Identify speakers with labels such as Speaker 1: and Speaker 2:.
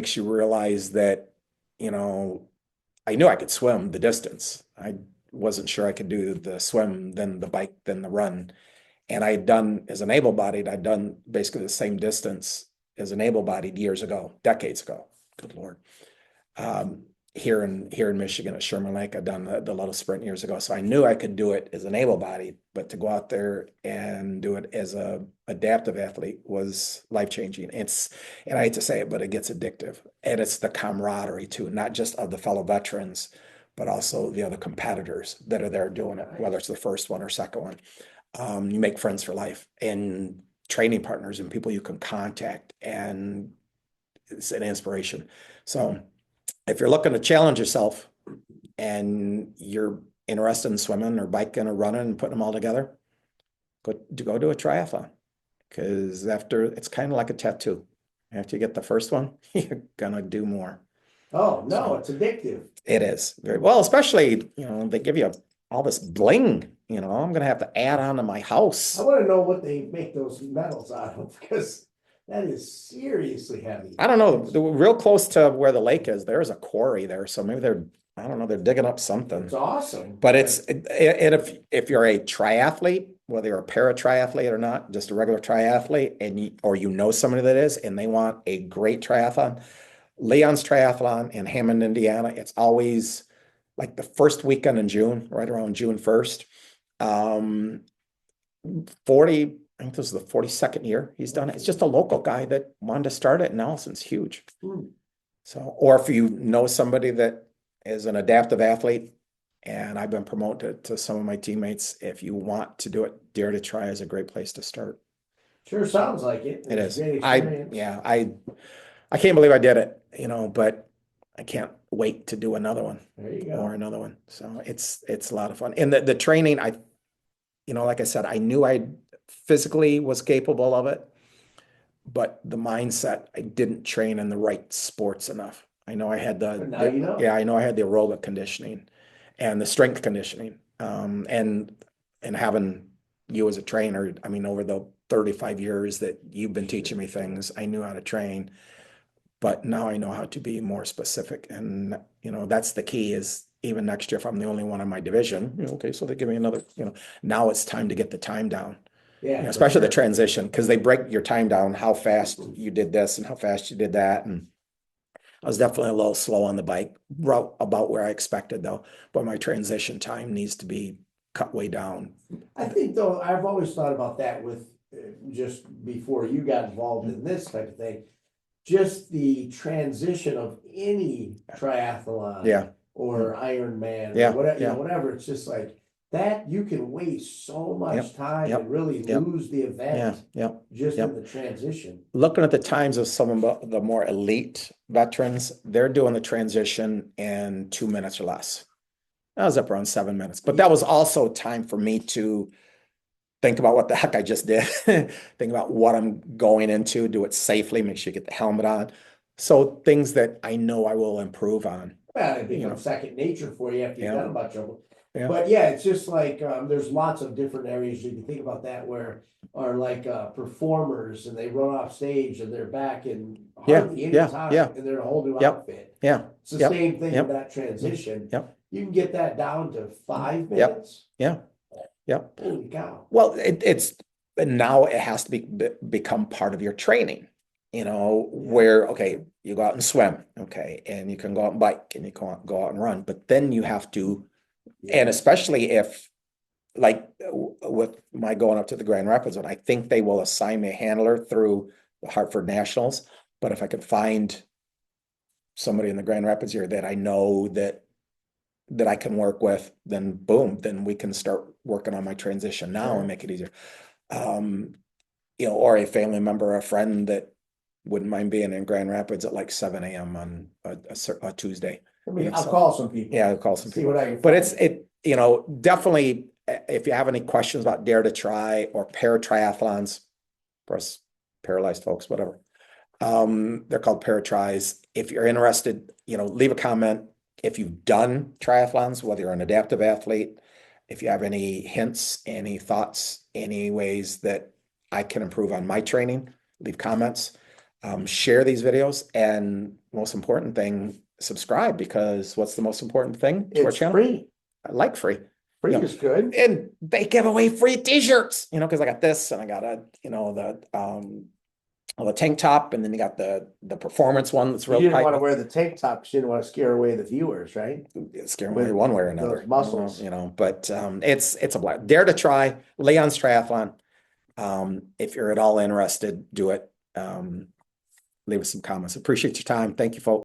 Speaker 1: makes you realize that, you know, I knew I could swim the distance. I wasn't sure I could do the swim, then the bike, then the run. And I had done, as an able-bodied, I'd done basically the same distance as an able-bodied years ago, decades ago. Good Lord. Um, here in Michigan at Sherman Lake, I'd done the little sprint years ago. So I knew I could do it as an able-bodied, but to go out there and do it as a adaptive athlete was life-changing. And I hate to say it, but it gets addictive. And it's the camaraderie too, not just of the fellow veterans, but also the other competitors that are there doing it, whether it's the first one or second one. You make friends for life and training partners and people you can contact, and it's an inspiration. So if you're looking to challenge yourself and you're interested in swimming or biking or running and putting them all together, go do a triathlon, because after it's kind of like a tattoo. After you get the first one, you're gonna do more.
Speaker 2: Oh, no,
Speaker 1: So
Speaker 2: it's addictive.
Speaker 1: it is very well, especially, they give you all this bling, I'm gonna have to add on to my house.
Speaker 2: I want to know what they make those metals out of because that is seriously heavy.
Speaker 1: I don't know, real close to where the lake is, there's a quarry there, so maybe I don't know, they're digging up something.
Speaker 2: It's awesome.
Speaker 1: But if you're a triathlete, whether you're a para-triathlete or not, just a regular triathlete, or somebody that is, and they want a great triathlon, Leon's Triathlon in Hammond, Indiana, it's always like the first weekend in June, right around June 1st. 40, I think this is the 42nd year he's done it. It's just a local guy that wanted to start it, and now it's huge. So, or if you know somebody that is an adaptive athlete, and I've been promoted to some of my teammates, if you want to do it, Dare to Try is a great place to start.
Speaker 2: Sure sounds like it.
Speaker 1: It
Speaker 2: It's
Speaker 1: is.
Speaker 2: a great experience.
Speaker 1: I can't believe I did it, but I can't wait to do another one
Speaker 2: There you
Speaker 1: or
Speaker 2: go.
Speaker 1: another one. So it's a lot of fun. And the training, like I said, I knew I physically was capable of it, but the mindset, I didn't train in the right sports enough. I know I had
Speaker 2: But now you know.
Speaker 1: yeah, I know I had the aerobic conditioning and the strength conditioning. And having you as a trainer, I mean, over the 35 years that you've been teaching me things, I knew how to train, but now I know how to be more specific. And, that's the key is even next year, if I'm the only one in my division, okay, so they give me another, now it's time to get the time down.
Speaker 2: Yeah, for
Speaker 1: Especially the
Speaker 2: sure.
Speaker 1: transition, because they break your time down, how fast you did this and how fast you did that. And I was definitely a little slow on the bike, about where I expected though, but my transition time needs to be cut way down.
Speaker 2: I think though, I've always thought about that with just before you got involved in this type of thing. Just the transition of any triathlon.
Speaker 1: Yeah.
Speaker 2: Or Ironman
Speaker 1: Yeah,
Speaker 2: or whatever,
Speaker 1: yeah.
Speaker 2: whatever. It's just like that you can waste so much time
Speaker 1: yep,
Speaker 2: and really
Speaker 1: yep,
Speaker 2: lose the
Speaker 1: Yeah,
Speaker 2: event
Speaker 1: yeah.
Speaker 2: just
Speaker 1: yep.
Speaker 2: in the transition.
Speaker 1: Looking at the times of some of the more elite veterans, they're doing the transition in 2 minutes or less. I was up around 7 minutes, but that was also time for me to think about what the heck I just did, think about what I'm going into, do it safely, make sure you get the helmet on. So things that I know I will improve on.
Speaker 2: Well, it becomes second nature for you after you've
Speaker 1: Yeah.
Speaker 2: done a bunch of them.
Speaker 1: Yeah.
Speaker 2: But yeah, it's just like there's lots of different areas you can think about that where are like performers and they run off stage and they're back in hardly any time and they're in a whole new outfit.
Speaker 1: Yeah.
Speaker 2: It's the same thing with that transition. You can get that down to 5 minutes.
Speaker 1: Yeah.
Speaker 2: Holy cow.
Speaker 1: Well, now it has to become part of your training, where, okay, you go out and swim, okay, and you can go out and bike and you can go out and run, but then you have to, and especially if, like with my going up to the Grand Rapids one, I think they will assign me a handler through the Hartford Nationals, but if I could find somebody in the Grand Rapids here that I know that I can work with, then boom, then we can start working on my transition now and make it easier. Or a family member, a friend that wouldn't mind being in Grand Rapids at like 7 a.m. on a Tuesday.
Speaker 2: I mean, I'll call some people.
Speaker 1: Yeah, I'll call some
Speaker 2: See
Speaker 1: people.
Speaker 2: what I can
Speaker 1: But
Speaker 2: find.
Speaker 1: definitely, if you have any questions about Dare to Try or para-triathlons, for us paralyzed folks, whatever, they're called para-tries. If you're interested, leave a comment. If you've done triathlons, whether you're an adaptive athlete, if you have any hints, any thoughts, any ways that I can improve on my training, leave comments. Share these videos, and most important thing, subscribe, because what's the most important thing to our
Speaker 2: It's
Speaker 1: channel?
Speaker 2: free.
Speaker 1: I like free.
Speaker 2: Free
Speaker 1: You know,
Speaker 2: is good.
Speaker 1: and they give away free t-shirts, because I got this and I got the tank top, and then you got the performance one that's
Speaker 2: You
Speaker 1: real
Speaker 2: didn't
Speaker 1: tight.
Speaker 2: want to wear the tank top because you didn't want to scare away the viewers, right?
Speaker 1: Scare them away one way or another.
Speaker 2: Those muscles.
Speaker 1: But it's a blast. Dare to try Leon's Triathlon. If you're at all interested, do it. Leave us some comments. Appreciate your time. Thank you, folks.